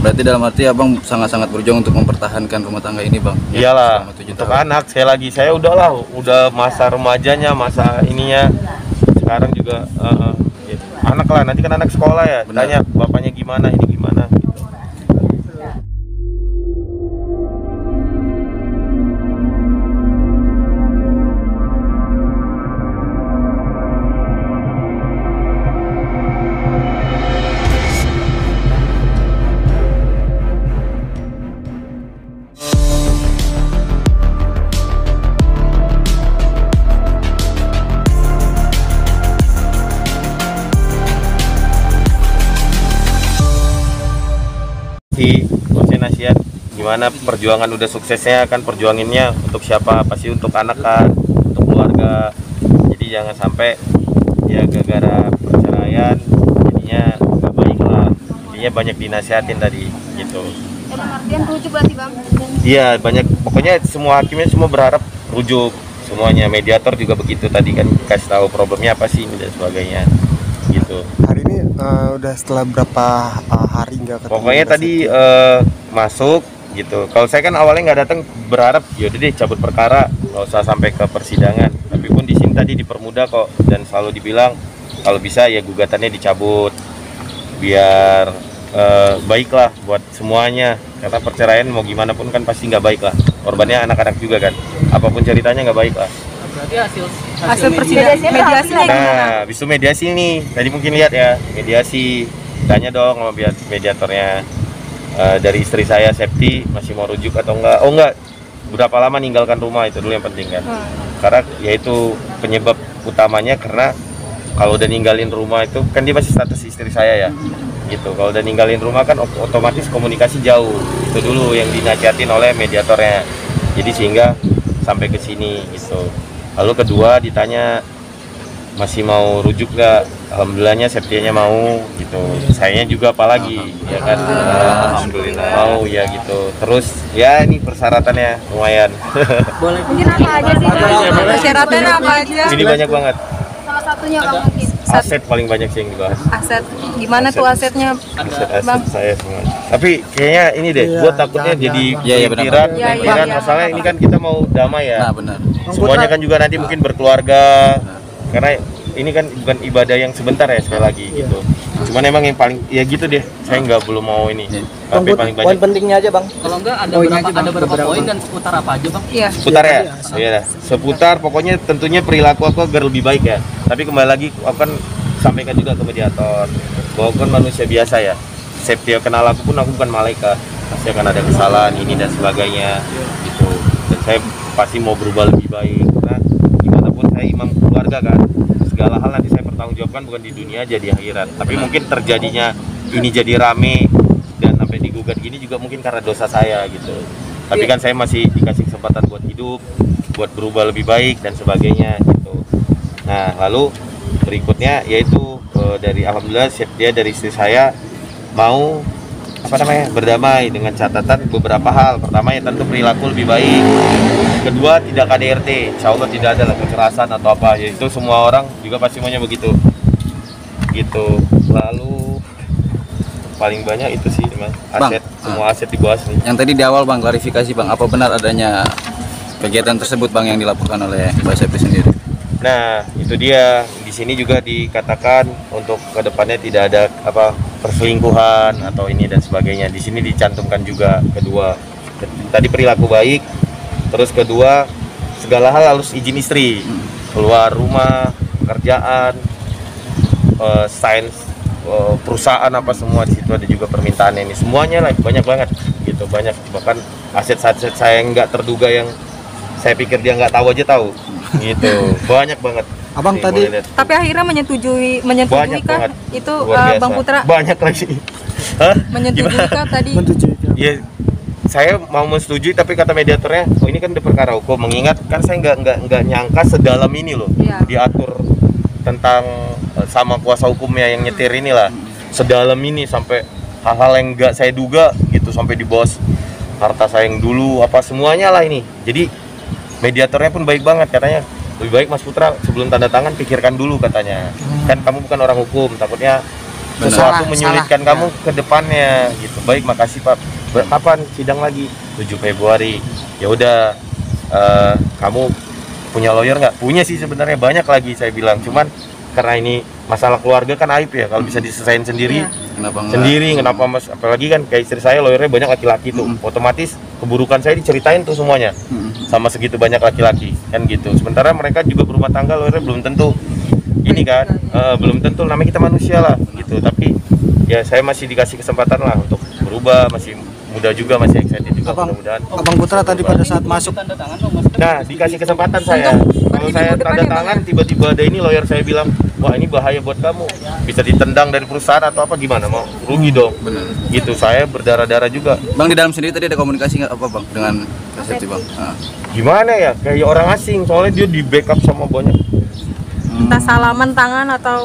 Berarti dalam arti abang sangat-sangat berjuang untuk mempertahankan rumah tangga ini, bang? Iyalah, selama 7 untuk tahun. anak saya udahlah, udah masa remajanya, masa ininya. Sekarang juga gitu. Anak lah, nanti kan anak sekolah ya, Benar. tanya bapaknya gimana, ini gimana gitu. Bosnya nasihat gimana perjuangan udah suksesnya kan, perjuanginnya untuk siapa, pasti untuk anak kan, untuk keluarga. Jadi jangan sampai ya gara-gara perceraian jadinya nggak baik lah. Jadinya banyak dinasihatin tadi gitu. Dalam artian rujuk berarti bang? Iya banyak, pokoknya semua hakimnya semua berharap rujuk semuanya. Mediator juga begitu tadi kan, kasih tahu problemnya apa sih dan sebagainya gitu. Hari ini udah setelah berapa hari nggak ketemu? Pokoknya tadi masuk gitu. Kalau saya kan awalnya nggak datang, berharap yaudah deh cabut perkara, nggak usah sampai ke persidangan. Tapi pun di sini tadi dipermudah kok, dan selalu dibilang kalau bisa ya gugatannya dicabut biar baiklah buat semuanya. Karena perceraian mau gimana pun kan pasti nggak baik lah. Korbannya anak-anak juga kan. Apapun ceritanya nggak baik lah. Berarti Hasil persidangan mediasinya Nah, habis itu mediasi nih. Tadi mungkin lihat ya, mediasi. Tanya dong sama mediatornya. Dari istri saya Septi masih mau rujuk atau enggak? Oh enggak. Berapa lama ninggalkan rumah, itu dulu yang penting kan. Karena yaitu penyebab utamanya, karena kalau udah ninggalin rumah itu kan dia masih status istri saya ya. Gitu. Kalau udah ninggalin rumah kan otomatis komunikasi jauh. Itu dulu yang dinasihatin oleh mediatornya. Jadi sehingga sampai ke sini gitu. Lalu kedua ditanya masih mau rujuk nggak? Alhamdulillahnya Septianya mau gitu. Sayanya juga apalagi ya kan. Alhamdulillah mau ya gitu. Terus ya ini persyaratannya lumayan. boleh mungkin apa aja sih bang? Persyaratannya apa aja? Ini banyak banget. Salah satunya bang mungkin. Aset paling banyak sih yang dibahas. Aset gimana tuh asetnya? Aset saya semua. Tapi kayaknya ini deh, gue takutnya jadi Iya, benar. pikiran, Iya, iya, pikiran. iya. Masalahnya ini kan kita mau damai ya. Nah, benar. Semuanya kan juga nanti mungkin berkeluarga, karena ini kan bukan ibadah yang sebentar ya, sekali lagi gitu. Cuman emang yang paling ya gitu deh, saya belum mau ini. Tapi paling banyak pentingnya aja bang. Kalau enggak ada beberapa poin dan seputar apa aja bang? Iya. seputar ya. Oh, iya dah. Seputar pokoknya tentunya perilaku aku agar lebih baik ya. Tapi kembali lagi aku akan sampaikan juga ke mediator bahwa aku kan manusia biasa ya. Setiap kenal aku pun aku bukan malaikat. Pasti akan ada kesalahan ini dan sebagainya gitu. Dan saya pasti mau berubah lebih baik, karena gimana pun saya imam keluarga kan. Segala hal nanti saya pertanggungjawabkan, bukan di dunia aja, di akhirat. Tapi mungkin terjadinya ini jadi rame dan sampai digugat gini juga mungkin karena dosa saya gitu. Tapi kan saya masih dikasih kesempatan buat hidup, buat berubah lebih baik dan sebagainya gitu. Nah lalu berikutnya yaitu dari alhamdulillah dia dari istri saya mau berdamai dengan catatan beberapa hal. Pertama ya tentu perilaku lebih baik. Kedua tidak KDRT, insya Allah tidak ada lah kekerasan atau apa. Ya itu semua orang juga pasti maunya begitu. Gitu. Lalu paling banyak itu sih mas, aset, semua aset dibahas nih. Yang tadi di awal bang, klarifikasi bang, apa benar adanya kegiatan tersebut bang yang dilaporkan oleh Mbak Septi sendiri? Nah itu dia, di sini juga dikatakan untuk kedepannya tidak ada perselingkuhan atau ini dan sebagainya. Di sini dicantumkan juga. Kedua tadi perilaku baik, terus kedua segala hal harus izin istri, keluar rumah, pekerjaan, sains, perusahaan apa semua di situ ada juga permintaannya ini. Semuanya lah banyak banget gitu, banyak. Bahkan aset-aset saya yang nggak terduga, yang saya pikir dia nggak tahu aja tahu gitu. Banyak banget. Abang Nih, tadi boleh lihat. Tapi akhirnya menyetujui Banyak kah banget. itu Luar Bang biasa. Putra? Banyak lagi. Hah? Menyetujui Gimana? kah tadi? Ya, saya mau menyetujui, tapi kata mediatornya, oh ini kan udah perkara hukum. Mengingat kan saya nggak nyangka sedalam ini loh, Iya. diatur tentang sama kuasa hukumnya yang nyetir inilah, sedalam ini sampai hal-hal yang nggak saya duga gitu, sampai di bos harta saya yang dulu apa semuanya lah ini. Jadi mediatornya pun baik banget, katanya lebih baik Mas Putra sebelum tanda tangan pikirkan dulu katanya. Kan kamu bukan orang hukum, takutnya sesuatu menyulitkan kamu ke depannya gitu. Baik, makasih Pak. Kapan sidang lagi? 7 Februari. Ya udah, kamu punya lawyer nggak? Punya sih sebenarnya, banyak lagi saya bilang. Cuman karena ini masalah keluarga kan aib ya, kalau bisa diselesain sendiri. Kenapa enggak? Sendiri, kenapa Mas? Apalagi kan kayak istri saya lawyernya banyak laki-laki tuh. Otomatis keburukan saya diceritain tuh semuanya. Sama segitu banyak laki-laki kan gitu. Sementara mereka juga berumah tangga, lawyernya belum tentu ini kan, belum tentu, namanya kita manusia lah gitu. Tapi ya saya masih dikasih kesempatan lah untuk berubah, masih muda juga, masih excited juga, mudah-mudahan. Abang Putra tadi pada saat masuk, Tanda tangan dong Mas. Nah, dikasih kesempatan saya. Kalau saya tanda tangan, tiba-tiba ada ini lawyer saya bilang, wah ini bahaya buat kamu, bisa ditendang dari perusahaan atau apa, gimana, mau rugi dong. Benar. Gitu, saya berdarah-darah juga. Bang, di dalam sendiri tadi ada komunikasi nggak apa Bang dengan Kak Septi Bang? Gimana ya, kayak orang asing, soalnya dia di backup sama banyak. Entah salaman tangan atau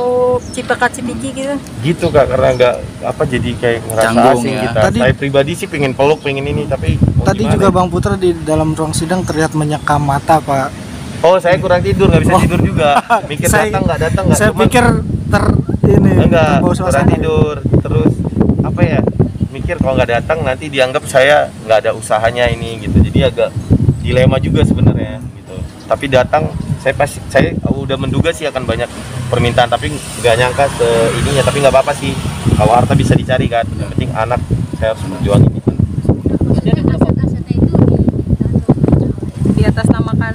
cipika-cipiki gitu. Gitu Kak, karena nggak apa, jadi kayak ngerasa Canggung asing ya. kita. Tadi- Saya pribadi sih pengen peluk, pengen ini, tapi mau tadi gimana? juga Bang Putra di dalam ruang sidang terlihat menyekam mata, Pak. Oh, saya kurang tidur, nggak bisa tidur juga. Mikir datang nggak. Saya Cuman- pikir enggak, terbawa kurang suasana. tidur. Terus apa ya, mikir kalau nggak datang nanti dianggap saya nggak ada usahanya ini gitu. Jadi agak dilema juga sebenarnya gitu. Tapi datang, saya udah menduga sih akan banyak permintaan, tapi nggak nyangka ininya. Tapi nggak apa-apa sih, kalau harta bisa dicari kan. Yang penting anak saya harus berjuang ini. Aset-asetnya itu Di atas namakan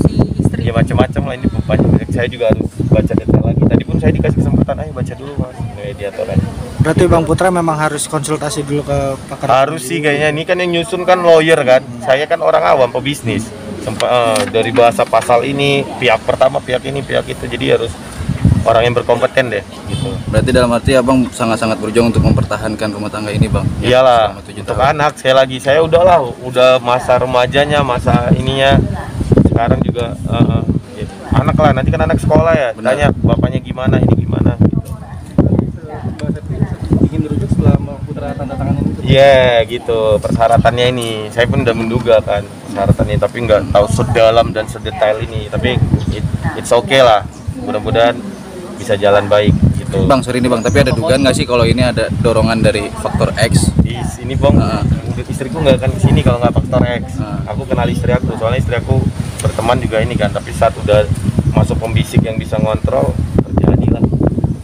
si istri. Ya macam-macam lah ini, banyak. Saya juga harus baca detail lagi. Tadi pun saya dikasih kesempatan, ayo baca dulu Mas, mediator aja. Berarti Bang Putra memang harus konsultasi dulu ke pakar. Harus sih kayaknya, ini kan yang nyusun kan lawyer kan. Saya kan orang awam, pebisnis. Dari bahasa pasal ini, pihak pertama, pihak ini, pihak itu. Jadi harus orang yang berkompeten deh gitu. Berarti dalam arti Abang sangat-sangat berjuang untuk mempertahankan rumah tangga ini Bang? Ya, Iyalah, selama 7 untuk tahun. anak saya udahlah, udah masa remajanya, masa ininya. Sekarang juga ya, anak lah, nanti kan anak sekolah ya. Benar. Tanya bapaknya gimana, ini gimana gitu. Ingin dirujuk setelah Putra tanda tangan ini. Iya gitu, persyaratannya ini saya pun udah menduga kan persyaratannya, tapi nggak tahu sedalam dan sedetail ini. Tapi it's okay lah, mudah-mudahan bisa jalan baik gitu. Bang, sorry nih Bang, tapi ada dugaan nggak sih kalau ini ada dorongan dari faktor X? Di sini Bang, istriku nggak akan kesini kalau nggak faktor X. Aku kenal istri aku, soalnya istri aku berteman juga ini kan. Tapi saat udah masuk pembisik yang bisa ngontrol, terjadi lah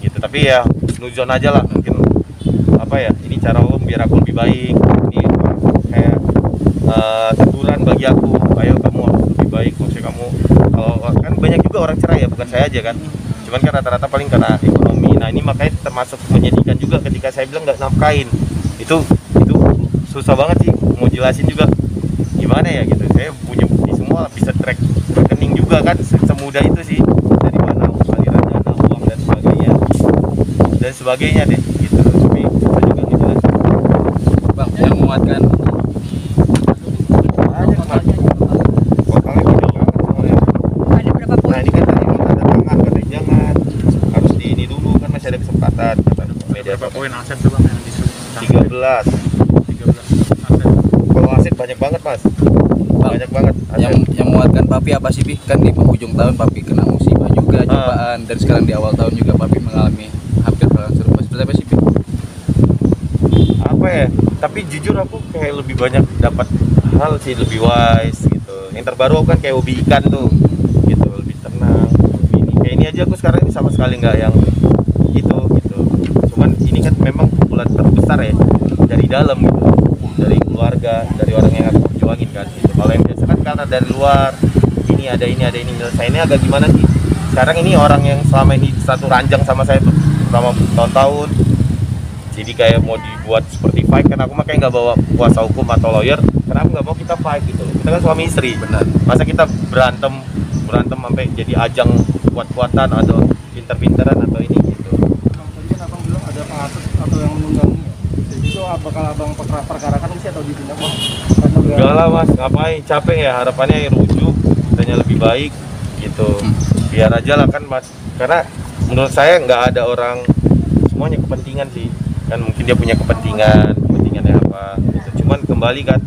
gitu. Tapi ya nuzon aja lah, mungkin apa ya, ini cara om biar aku lebih baik. Ini kayak teguran bagi aku, ayo kamu harus lebih baik. Maksudnya kamu, kalau kan banyak juga orang cerai ya, bukan saya aja kan. Cuman kan rata-rata paling karena ekonomi. Nah ini makanya termasuk menyedihkan juga ketika saya bilang nggak nafkain. Itu susah banget sih mau jelasin juga gimana ya gitu. Saya punya bukti semua, bisa track rekening juga kan, semudah itu sih, dari mana aliran dana, uang dan sebagainya deh gitu. Tapi saya juga ngejelasin Bang, yang menguatkan banyak Mas. Totalnya video kan soalnya. Ada berapa Nah poin? ini kan tadi tanda tangan, katanya jangan, harus di ini dulu kan, masih ada kesempatan kata media. Berapa poin aset tuh Bang yang disuruh? 13. Kalau aset banyak banget Mas, Bang, banyak banget yang menguatkan Papi apa sih Pi? Kan di penghujung tahun Papi kena musibah juga, cobaan, dan sekarang di awal tahun juga Papi mengalami hampir hal yang serupa. Seperti apa sih Pi? apa ya, tapi jujur aku kayak lebih banyak dapat hal sih, lebih wise gitu. Yang terbaru aku kan kayak hobi ikan tuh gitu, lebih tenang, lebih ini. Kayak ini aja aku sekarang ini sama sekali nggak yang gitu. Cuman ini kan memang pukulan terbesar ya dari dalam gitu, dari keluarga, dari orang yang aku perjuangin kan gitu. Kalau yang biasa kan karena dari luar, ini ada ini nyelesainnya agak gimana sih. Sekarang ini orang yang selama ini satu ranjang sama saya selama tahun-tahun, jadi kayak mau dibuat seperti fight kan. Aku makanya nggak bawa kuasa hukum atau lawyer, karena aku nggak mau kita fight gitu. Kita kan suami istri, Benar. masa kita berantem sampai jadi ajang kuat-kuatan atau pinter-pinteran atau ini gitu. Mungkin abang bilang ada pengatur atau yang menunggangi. Jadi itu bakal abang perkarakan sih atau ditindak Bang? Enggak lah Mas, ngapain, capek ya, harapannya rujuk, kitanya lebih baik gitu. Biar aja lah kan Mas, karena menurut saya nggak ada orang, semuanya kepentingan sih kan. Mungkin dia punya kepentingannya apa gitu. Cuman kembali kan,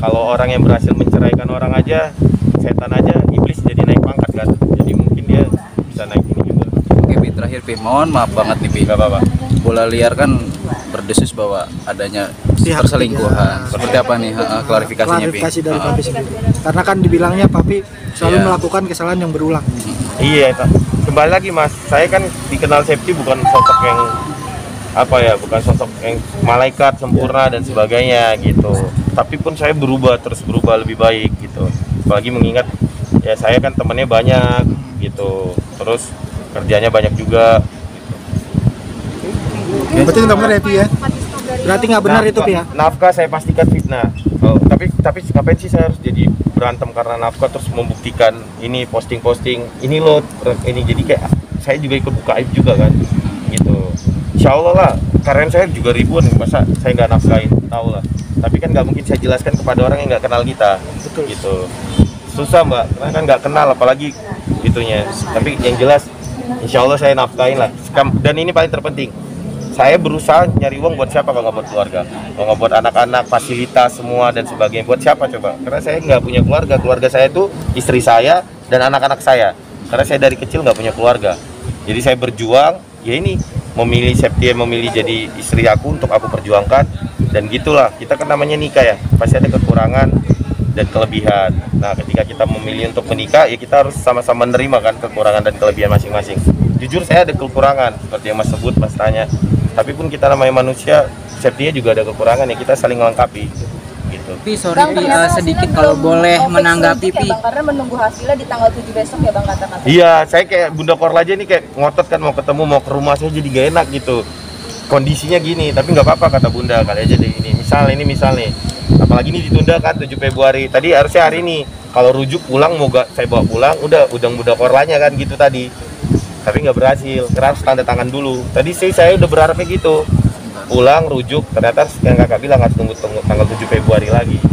kalau orang yang berhasil menceraikan orang aja, setan aja, iblis jadi naik pangkat kan. Jadi mungkin dia bisa naik ini juga. Oke Pi, terakhir Pi, mohon maaf banget nih Pi. Nggak apa-apa. bola liar kan berdesus bahwa adanya Pihak perselingkuhan. ketiga. Seperti apa nih klarifikasinya, Pi? Klarifikasi dari Papi sendiri. Karena kan dibilangnya Papi selalu Iya. melakukan kesalahan yang berulang. Iya, kembali lagi Mas, saya kan dikenal Septi bukan sosok yang apa ya, bukan sosok yang malaikat sempurna dan sebagainya gitu. Tapi pun saya terus berubah lebih baik gitu. Apalagi mengingat ya saya kan temennya banyak gitu, terus kerjanya banyak juga. Berarti nggak benar ya Pi ya? Berarti nggak benar itu Pi ya? Nafkah saya pastikan fitnah. Oh, tapi ngapain sih saya harus jadi berantem karena nafkah terus membuktikan ini posting ini loh ini, jadi kayak saya juga ikut buka aib juga kan gitu. Insya Allah lah, karena saya juga ribuan, masa saya nggak nafkahin, tahu lah. Tapi kan nggak mungkin saya jelaskan kepada orang yang nggak kenal kita. Betul. Gitu, susah Mbak, karena kan nggak kenal apalagi itunya. Tapi yang jelas Insya Allah saya nafkahin lah. Dan ini paling terpenting, saya berusaha nyari uang buat siapa kalau nggak buat keluarga, kalau nggak buat anak-anak, fasilitas semua dan sebagainya. Buat siapa coba? Karena saya nggak punya keluarga saya itu istri saya dan anak-anak saya. Karena saya dari kecil nggak punya keluarga, jadi saya berjuang. Ya ini memilih Septia, memilih jadi istri aku untuk aku perjuangkan. Dan gitulah, kita kan namanya nikah ya, pasti ada kekurangan dan kelebihan. Nah ketika kita memilih untuk menikah, ya kita harus sama-sama menerima kan kekurangan dan kelebihan masing-masing. Jujur saya ada kekurangan seperti yang Mas sebut, Mas tanya. Tapi pun kita namanya manusia, Septia juga ada kekurangan ya, kita saling melengkapi gitu. Pi, sorry Pi, sedikit kalau boleh menanggapi Pi. Ya, Bang, karena menunggu hasilnya di tanggal 7 besok ya Bang, kata Mas. Iya, saya kayak Bunda Korla aja nih kayak ngotot kan mau ketemu, mau ke rumah, saya jadi gak enak gitu. Kondisinya gini, tapi nggak apa-apa kata Bunda, kali aja deh ini. Misal nih, apalagi ini ditunda kan 7 Februari. Tadi harusnya hari ini. Kalau rujuk pulang mau gak saya bawa pulang, udah Bunda Korlanya kan gitu tadi. Tapi nggak berhasil, karena harus tanda tangan dulu. Tadi sih saya udah berharapnya gitu, pulang rujuk, ternyata yang kakak bilang harus tunggu tanggal 7 Februari lagi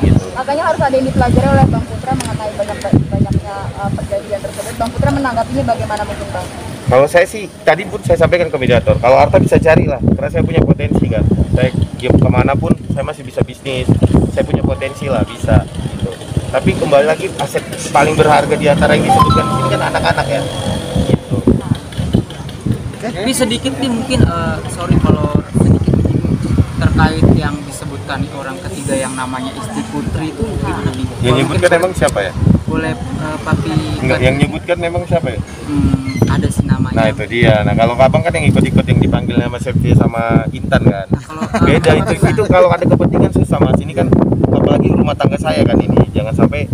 gitu. Makanya harus ada yang dipelajari oleh Bang Putra mengenai banyaknya perjanjian tersebut. Bang Putra menanggapinya bagaimana mungkin Bang? Kalau saya sih, tadi pun saya sampaikan ke mediator, kalau harta bisa cari lah, karena saya punya potensi kan. Saya kemanapun, saya masih bisa bisnis, saya punya potensi lah, bisa gitu. Tapi kembali lagi, aset paling berharga di antara yang disebutkan ini kan anak-anak ya gitu. Pi, sedikit Pi, mungkin sorry kalau sedikit menyinggung terkait yang disebutkan orang ketiga yang namanya istri Putri itu gimana Pi? Yang nyebutkan emang siapa ya? Boleh Papi Enggak, yang nyebutkan memang siapa ya? ada sih namanya. Nah itu dia. Nah kalau abang kan yang ikut-ikut yang dipanggil nama Septi sama Intan kan. Beda itu kalau ada kepentingan susah Mas. Ini kan apalagi rumah tangga saya kan ini. Jangan sampai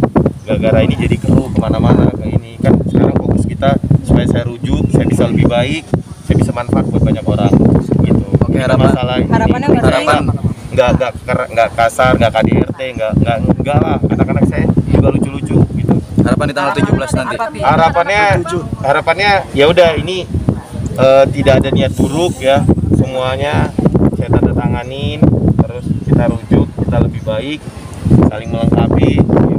gara-gara ini jadi keruh kemana-mana kayak ini. Kan sekarang fokus kita supaya saya rujuk, saya bisa lebih baik, saya bisa manfaat buat banyak orang gitu. Oke, harapannya nggak kasar, nggak KDRT, nggak lah. Anak-anak saya juga lucu-lucu gitu. Harapan di tanggal 17 nanti. Harapannya ya udah ini tidak ada niat buruk ya, semuanya saya tanda tanganin, terus kita rujuk, kita lebih baik, saling melengkapi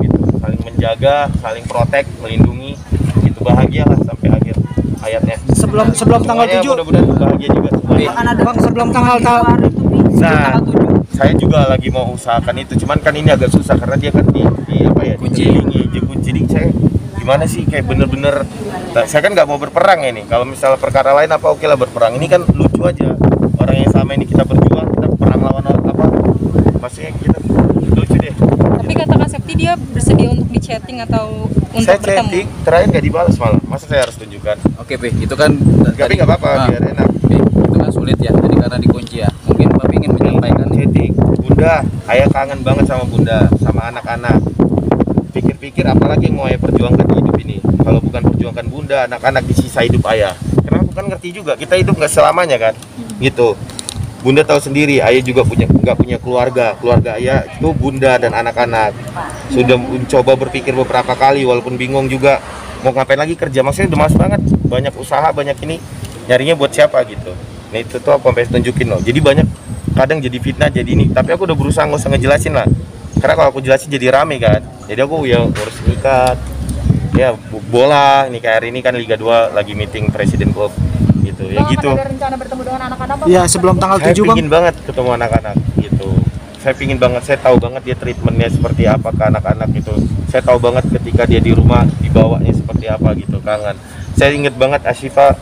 gitu, saling menjaga, saling protek, melindungi, itu bahagialah sampai akhir hayatnya. Sebelum tanggal 7 mudah-mudahan bahagia juga semuanya. Bang, sebelum tanggal Nah, saya juga lagi mau usahakan itu, cuman kan ini agak susah karena dia kan di apa ya, dikelilingi kunci. Saya gimana sih kayak bener-bener, saya kan nggak mau berperang ya nih. Kalau misalnya perkara lain apa oke lah berperang, ini kan lucu aja, orang yang sama ini kita berjuang, kita perang lawan apa, maksudnya kita lucu deh. Tapi kata Kak Septi dia bersedia untuk di chatting atau untuk Saya bertemu. chatting, terakhir nggak dibalas malah, masa saya harus tunjukkan? Oke, Pi, itu kan Tapi nggak apa-apa, biar enak. Pi, itu kan sulit ya, jadi karena dikunci ya. Mungkin Papi ingin menyampaikan Chatting, Bunda, ayah kangen banget sama Bunda, sama anak-anak. Pikir-pikir apalagi yang mau ayah perjuangkan di hidup ini. Kalau bukan perjuangkan Bunda, anak-anak di sisa hidup ayah. Karena aku kan ngerti juga, kita hidup nggak selamanya kan, gitu. Bunda tahu sendiri, ayah juga nggak punya keluarga ayah itu Bunda dan anak-anak. Sudah mencoba berpikir beberapa kali, walaupun bingung juga mau ngapain lagi kerja. Maksudnya udah mas banget, banyak usaha, banyak ini, nyarinya buat siapa gitu. Nah itu tuh aku sampai tunjukin loh. Jadi banyak kadang jadi fitnah, jadi ini. Tapi aku udah berusaha nggak usah ngejelasin lah. Karena kalau aku jelasin jadi rame kan. Jadi aku ya urus nikah, ya bola, nikah hari ini kan Liga 2 lagi meeting Presiden Klub gitu. Ya gitu. Ada rencana bertemu dengan anak-anak Bang? Ya sebelum tanggal 7 Saya Bang. pingin banget ketemu anak-anak gitu. Saya pingin banget, saya tahu banget dia treatmentnya seperti apa ke anak-anak gitu. Saya tahu banget ketika dia di rumah dibawanya seperti apa gitu, kangen. Saya inget banget Asyifa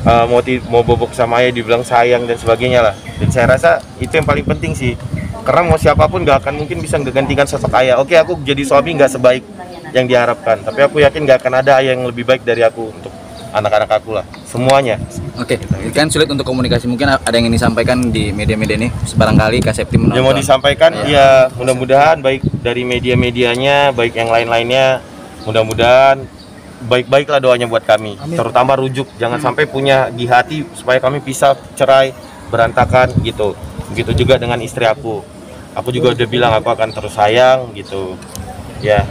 mau bobok sama ayah dibilang sayang dan sebagainya lah. Dan saya rasa itu yang paling penting sih, karena mau siapapun gak akan mungkin bisa menggantikan sosok ayah. Oke, aku jadi suami gak sebaik yang diharapkan, tapi aku yakin gak akan ada ayah yang lebih baik dari aku untuk anak-anak aku lah, semuanya. Oke, kan sulit untuk komunikasi, mungkin ada yang ingin disampaikan di media-media ini, barangkali Kak Septi menonton. Yang mau disampaikan ya mudah-mudahan baik dari media-medianya, baik yang lain-lainnya, mudah-mudahan baik-baiklah doanya buat kami. Terutama rujuk, jangan sampai punya di hati supaya kami pisah, cerai, berantakan gitu. Begitu juga dengan istri aku. Aku juga udah bilang aku akan terus sayang gitu. Ya,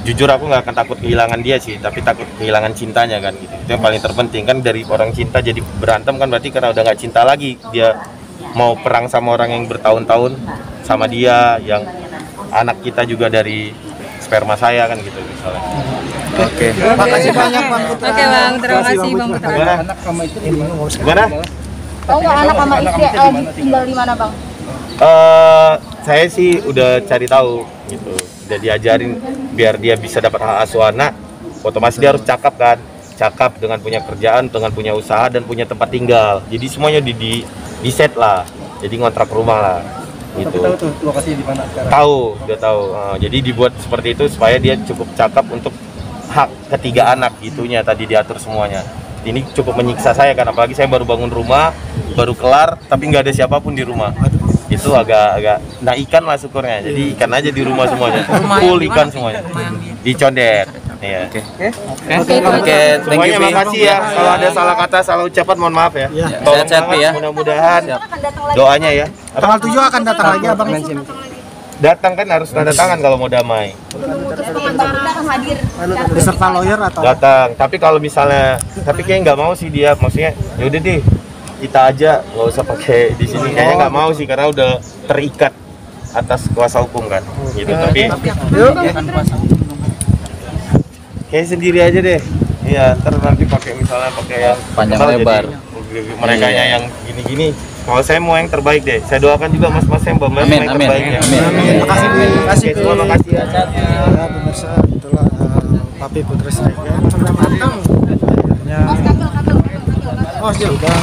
jujur aku nggak akan takut kehilangan dia sih, tapi takut kehilangan cintanya kan gitu. Itu yang paling terpenting kan, dari orang cinta jadi berantem kan berarti karena udah nggak cinta lagi. Dia mau perang sama orang yang bertahun-tahun sama dia, yang anak kita juga dari sperma saya kan gitu misalnya. Oke. Makasih banyak Bang Putra. Oke Bang, terima kasih Bang Putra. Gimana? Anak sama istri Gimana? Tahu nggak anak sama istri tinggal di mana, Bang? Saya sih udah cari tahu gitu, udah diajarin biar dia bisa dapat hak asuh anak, otomatis dia harus cakap kan, cakap dengan punya kerjaan, dengan punya usaha dan punya tempat tinggal. Jadi semuanya di set lah, jadi ngontrak rumah lah gitu. Tahu tuh lokasinya di mana sekarang? Tahu, udah tahu. Jadi dibuat seperti itu supaya dia cukup cakap untuk hak ketiga anak gitunya, tadi diatur semuanya. Ini cukup menyiksa saya kan, apalagi saya baru bangun rumah, baru kelar, tapi nggak ada siapapun di rumah. Itu agak nah ikan lah syukurnya, jadi ikan aja di rumah semuanya, full ikan semuanya di Condet. Iya. Oke, thank you. Semuanya makasih ya. Kalau ada salah kata, salah ucapan mohon maaf ya. Tolong Sehat-sehat, Pi, ya. mudah-mudahan doanya ya. Tanggal 7 akan datang lagi Abang. Datang kan harus tanda tangan kalau mau damai. Akan hadir. Beserta lawyer atau Datang. Tapi kalau misalnya, tapi kayaknya nggak mau sih dia, maksudnya yaudah deh kita aja, nggak usah pakai di sini. Kayaknya nggak mau sih karena udah terikat atas kuasa hukum kan. Gitu. Tapi kayak sendiri aja deh. Iya, ntar nanti pakai misalnya pakai yang Panjang kenal lebar. Jadi mereka yang gini-gini. Kalau saya mau yang terbaik deh. Saya doakan juga mas-mas yang mbak-mbak Amin, yang amin, terbaik ya. amin. Makasih Bi. Oke, semua makasih ya. Ya pemirsa, itulah Papi Putra Siregar. Akhirnya sudah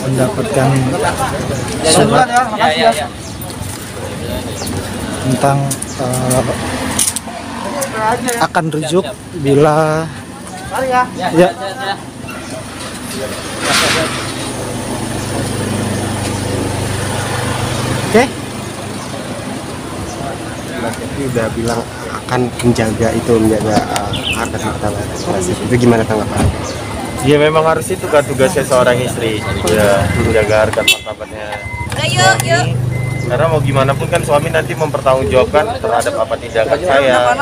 mendapatkan surat tentang akan rujuk bila ya. Oke. Tapi udah bilang akan menjaga harta martabat. Itu gimana tanggapan? Ya memang harus itu kan tugasnya seorang istri. Ya, menjaga harkat martabatnya. Suami. Karena mau gimana pun kan suami nanti mempertanggungjawabkan terhadap apa tindakan saya.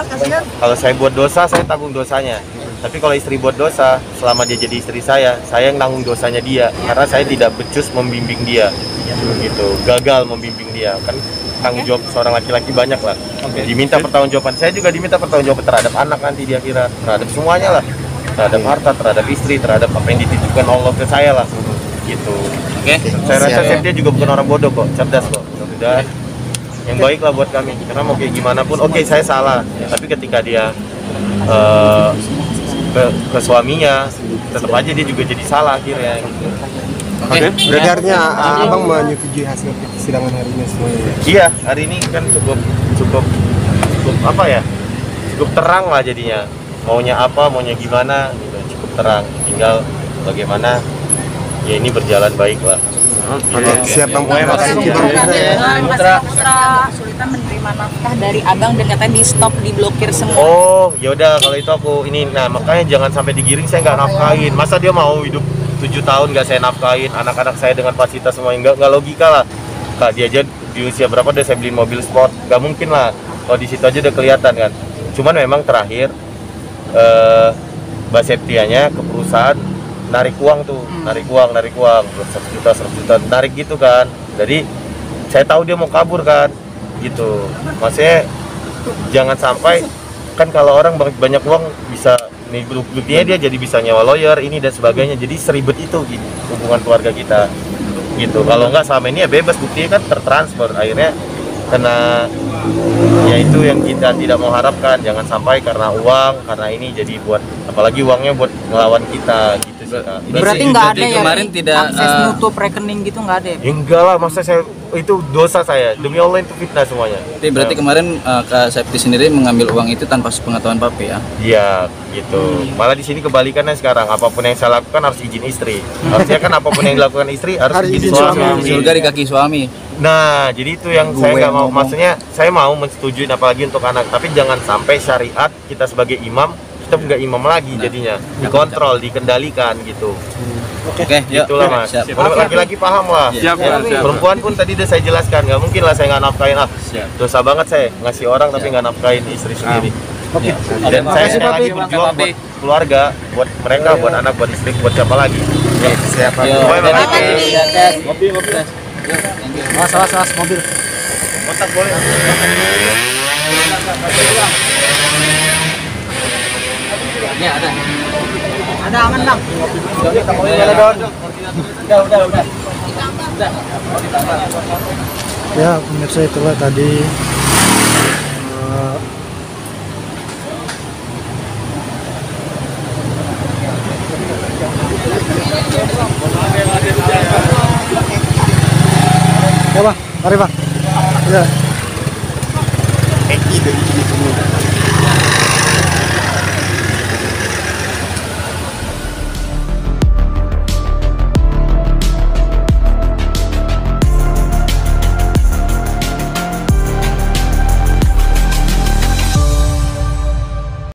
Kalau saya buat dosa, saya tanggung dosanya. Tapi kalau istri buat dosa, selama dia jadi istri saya yang nanggung dosanya dia. Karena saya tidak becus membimbing dia. Gitu, gagal membimbing dia. Kan tanggung jawab seorang laki-laki banyak lah. Diminta pertanggungjawaban. Saya juga diminta pertanggungjawaban terhadap anak nanti di akhirat, terhadap semuanya lah. Terhadap harta, terhadap istri, terhadap apa yang dititipkan Allah ke saya lah. Gitu. Oke. Saya rasa Septia juga bukan orang bodoh kok, cerdas kok. Dan yang baik lah buat kami. Karena mau kayak gimana pun, oke saya salah. Tapi ketika dia ke suaminya, tetap aja dia juga jadi salah akhirnya. Oke. Beredarnya Abang menyetujui hasil persidangan hari ini semuanya. Iya, hari ini kan cukup apa ya? Cukup terang lah jadinya. Maunya apa, maunya gimana, gitu. Cukup terang. Tinggal bagaimana ya ini berjalan baik lah. Oke, siap Bang. Semuanya makasih. Mas Putra kesulitan menerima nafkah dari Abang dan katanya di stop, diblokir semua. Oh, yaudah kalau itu aku ini, nah makanya jangan sampai digiring, saya nggak nafkahin. Masa dia mau hidup 7 tahun nggak saya nafkahin, anak-anak saya dengan fasilitas semua, nggak logika lah. Kak, dia aja di usia berapa udah saya beliin mobil sport, nggak mungkin lah. Kalau di situ aja udah kelihatan kan. Cuman memang terakhir Mbak Septianya ke perusahaan narik uang tuh, narik uang 100 juta, narik gitu kan. Jadi saya tahu dia mau kabur kan, gitu. Maksudnya jangan sampai kan kalau orang banyak uang bisa nih buktinya dia jadi bisa nyewa lawyer ini dan sebagainya, jadi seribet itu gitu, hubungan keluarga kita gitu. Kalau nggak selama ini ya bebas, buktinya kan tertransfer, akhirnya karena ya itu yang kita tidak mau harapkan, jangan sampai karena uang, karena ini jadi buat, apalagi uangnya buat ngelawan kita gitu sih Kak. Berarti nggak ada ya kemarin tidak akses nutup rekening gitu nggak ada ya? Ya enggak lah, masa saya itu dosa saya, demi Allah itu fitnah semuanya. berarti kemarin Kak Septi sendiri mengambil uang itu tanpa sepengetahuan papi ya? Iya gitu. Malah di sini kebalikannya sekarang, apapun yang saya lakukan harus izin istri. Harusnya kan apapun yang dilakukan istri harus izin suami. Surga di kaki suami. Nah, jadi itu yang saya nggak mau. Maksudnya saya mau menyetujui apalagi untuk anak, tapi jangan sampai syariat kita sebagai imam kita nggak imam lagi jadinya, dikontrol, dikendalikan gitu. Oke, yuk. Itulah Mas. Siap. Laki-laki paham lah. Siap, Ya, siap. perempuan pun tadi udah saya jelaskan, nggak mungkin lah saya nggak nafkain. Dosa banget saya ngasih orang tapi nggak nafkain istri sendiri. Oke. Dan saya lagi berjuang buat keluarga, buat mereka, buat anak, buat istri, buat siapa lagi. Siapa? Pokoknya Ngopi. Awas mobil. kontak boleh. Ya ada. Ada aman dong. Udah. Ya pemirsa, itulah tadi ya Bang, mari Bang. Ya.